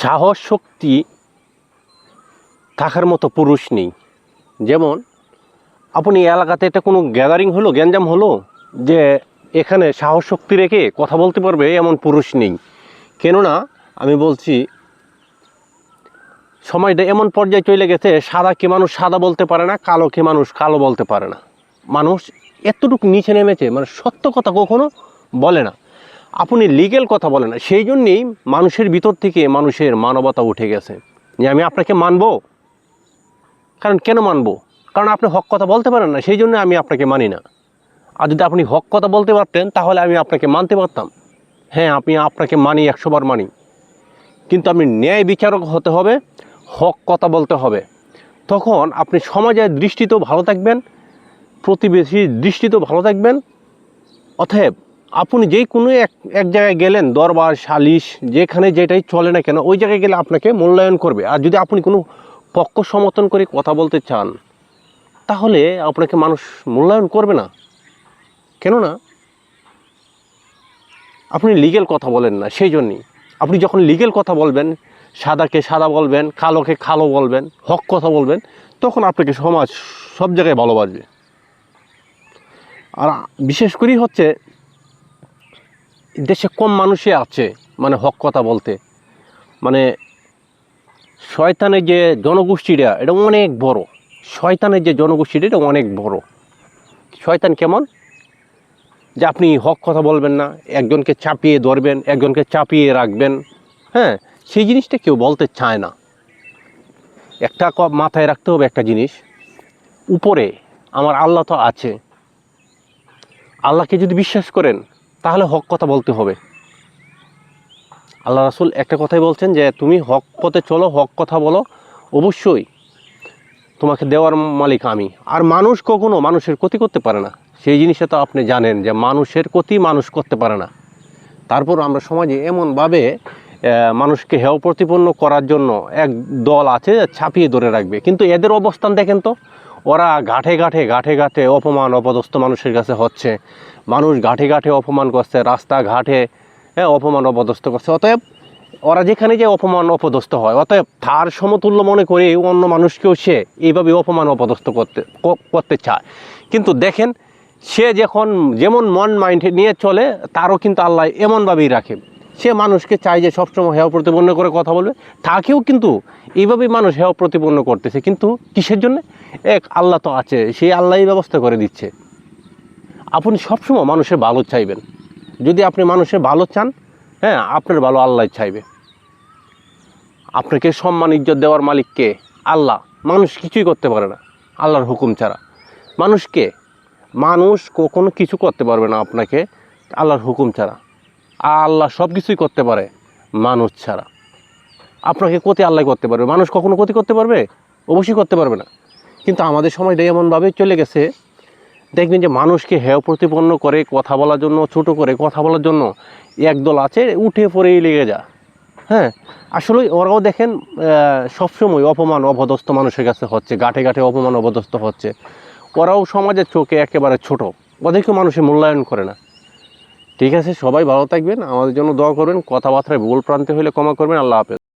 সাহস শক্তি থাকার মতো পুরুষ নেই। যেমন আপনি এলাকাতে একটা কোনো গ্যাদারিং হলো, গ্যাঞ্জাম হলো, যে এখানে সাহস শক্তি রেখে কথা বলতে পারবে এমন পুরুষ নেই। কেননা আমি বলছি, সময়টা এমন পর্যায়ে চলে গেছে, সাদাকে মানুষ সাদা বলতে পারে না, কালোকে মানুষ কালো বলতে পারে না। মানুষ এতটুকু নিচে নেমেছে, মানে সত্য কথা কখনো বলে না, আপনি লিগেল কথা বলে না। সেই জন্যেই মানুষের ভিতর থেকে মানুষের মানবতা উঠে গেছে যে আমি আপনাকে মানবো। কারণ কেন মানবো? কারণ আপনি হক কথা বলতে পারেন না, সেই জন্য আমি আপনাকে মানি না। আর যদি আপনি হক কথা বলতে পারতেন তাহলে আমি আপনাকে মানতে পারতাম। হ্যাঁ, আমি আপনাকে মানি, 100 বার মানি, কিন্তু আপনি ন্যায় বিচারক হতে হবে, হক কথা বলতে হবে। তখন আপনি সমাজের দৃষ্টিতেও ভালো থাকবেন, প্রতিবেশীর দৃষ্টিতেও ভালো থাকবেন। অতএব আপনি যেই কোনো এক জায়গায় গেলেন, দরবার সালিশ যেখানে যেটাই চলে না কেন, ওই জায়গায় গেলে আপনাকে মূল্যায়ন করবে। আর যদি আপনি কোনো পক্ষ সমর্থন করে কথা বলতে চান তাহলে আপনাকে মানুষ মূল্যায়ন করবে না। কেননা আপনি লিগেল কথা বলেন না। সেই জন্যই আপনি যখন লিগেল কথা বলবেন, সাদাকে সাদা বলবেন, কালোকে কালো বলবেন, হক কথা বলবেন, তখন আপনাকে সমাজ সব জায়গায় ভালোবাসবে। আর বিশেষ করেই হচ্ছে দেশে কম মানুষই আছে মানে হক কথা বলতে। মানে শয়তানের যে জনগোষ্ঠীটা এটা অনেক বড়, শয়তানের যে জনগোষ্ঠীটা এটা অনেক বড়। শয়তান কেমন? যে আপনি হক কথা বলবেন না, একজনকে চাপিয়ে ধরবেন, একজনকে চাপিয়ে রাখবেন। হ্যাঁ, সেই জিনিসটা কেউ বলতে চায় না। একটা মাথায় রাখতে হবে একটা জিনিস, উপরে আমার আল্লাহ তো আছে। আল্লাহকে যদি বিশ্বাস করেন তাহলে হক কথা বলতে হবে। আল্লাহ রাসূল একটা কথাই বলছেন যে তুমি হক পথে চলো, হক কথা বলো, অবশ্যই তোমাকে দেওয়ার মালিক আমি। আর মানুষ কখনো মানুষের ক্ষতি করতে পারে না, সেই জিনিসটা তো আপনি জানেন যে মানুষের ক্ষতি মানুষ করতে পারে না। তারপর আমরা সমাজে এমনভাবে মানুষকে হেয় প্রতিপন্ন করার জন্য এক দল আছে ছাপিয়ে ধরে রাখবে। কিন্তু এদের অবস্থান দেখেন তো, ওরা ঘাটে ঘাটে অপমান অপদস্থ মানুষের কাছে হচ্ছে, মানুষ ঘাটে ঘাটে অপমান করছে, রাস্তাঘাটে অপমান অপদস্থ করছে। অতএব ওরা যেখানে যে অপমান অপদস্থ হয়, অতএব তার সমতুল্য মনে করে অন্য মানুষকেও সে এইভাবে অপমান অপদস্থ করতে চায়। কিন্তু দেখেন, সে যখন যেমন মন মাইন্ড নিয়ে চলে, তারও কিন্তু আল্লাহ এমনভাবেই রাখে। সে মানুষকে চায় যে সবসময় হেয় প্রতিপন্ন করে কথা বলবে, তাকেও কিন্তু এইভাবেই মানুষ হেয় প্রতিপন্ন করতেছে। কিন্তু কিসের জন্য? এক আল্লাহ তো আছে, সেই আল্লাহই ব্যবস্থা করে দিচ্ছে। আপনি সবসময় মানুষের ভালো চাইবেন। যদি আপনি মানুষের ভালো চান, হ্যাঁ, আপনার ভালো আল্লাহ চাইবে। আপনাকে সম্মান ইজ্জত দেওয়ার মালিককে আল্লাহ। মানুষ কিছুই করতে পারে না আল্লাহর হুকুম ছাড়া। মানুষ কখনো কিছু করতে পারবে না আপনাকে আল্লাহর হুকুম ছাড়া। আল্লাহ সব কিছুই করতে পারে মানুষ ছাড়া। আপনাকে ক্ষতি আল্লাহ করতে পারবে, মানুষ কখনো ক্ষতি করতে পারবে? অবশ্যই করতে পারবে না। কিন্তু আমাদের সময়টা এমনভাবে চলে গেছে, দেখবেন যে মানুষকে হেয় প্রতিপন্ন করে কথা বলার জন্য, ছোট করে কথা বলার জন্য একদল আছে উঠে পড়েই লেগে যা। হ্যাঁ, আসলে ওরাও দেখেন সবসময় অপমান অপদস্থ মানুষের কাছে হচ্ছে, ঘাটে ঘাটে অপমান অপদস্থ হচ্ছে। ওরাও সমাজের চোখে একেবারে ছোট, ওদেরকে মানুষের মূল্যায়ন করে না। ঠিক আছে, সবাই ভালো থাকবেন, আমাদের জন্য দোয়া করবেন, কথাবার্তায় ভুল প্রান্তে হলে ক্ষমা করবেন। আল্লাহ হাফেজ।